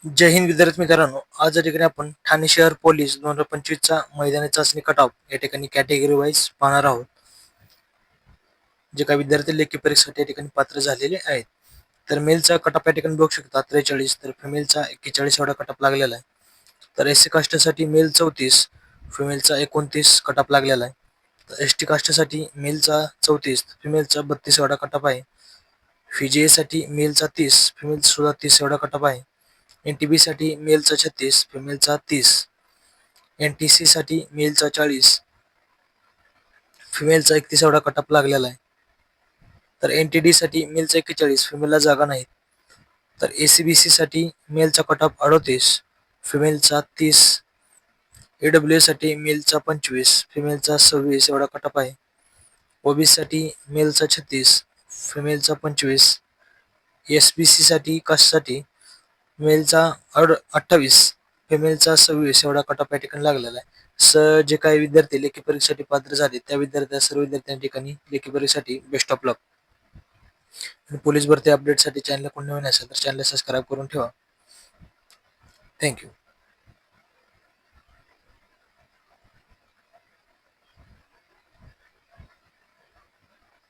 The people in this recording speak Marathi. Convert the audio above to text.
जय हिंद विद्यार्थी मित्रांनो, आज या ठिकाणी आपण ठाणे शहर पोलीस 2025 चा मैदानी चाचणी कट ऑफ या ठिकाणी कॅटेगरी वाईज पाहणार आहोत. जे काही विद्यार्थी लेखी परीक्षेसाठी या ठिकाणी पात्र झालेले आहेत. तर मेलचा कट ऑफ या ठिकाणी बघू शकता 43, तर फिमेलचा 41 एवढा कट ऑफ लागलेला आहे. तर एससी कास्टसाठी मेल 34, फिमेलचा 29 कट ऑफ लागलेला आहे. तर एसटी कास्टसाठी मेलचा 34, फिमेलचा 32 एवढा कट ऑफ आहे. फिजीए साठी मेलचा 30, फिमेलचा सुद्धा 30 एवढा कट ऑफ आहे. एनटीबी साठी मेलचा 36, फिमेलचा 30. एनटीसी साठी मेलचा 40, फिमेलचा 31 एवढा कट ऑफ लागलेला आहे. तर एनटीडी साठी मेलचा 41, फिमेलला जागा नाही. तर एसीबीसी साठी मेलचा कट ऑफ 38, फिमेलचा 30. एडब्ल्यू साठी मेलचा 25, फिमेलचा 26 एवढा कट ऑफ आहे. ओबीसी साठी मेलचा 36, फिमेलचा 25. एसबीसी साठी कास्टसाठी मेलचा 28, फिमेलचा 26 एवढा कट ऑफ या ठिकाणी लागलेला आहे. जे काही विद्यार्थी लेखी परीक्षेसाठी पात्र झाले त्या सर्व विद्यार्थ्यांच्या ठिकाणी लेखी परीक्षेसाठी बेस्ट ऑफ लक. आणि पोलीस भरती अपडेटसाठी चॅनलला कोणी नवीन असेल तर चॅनलला सबस्क्राईब करून ठेवा. थँक्यू.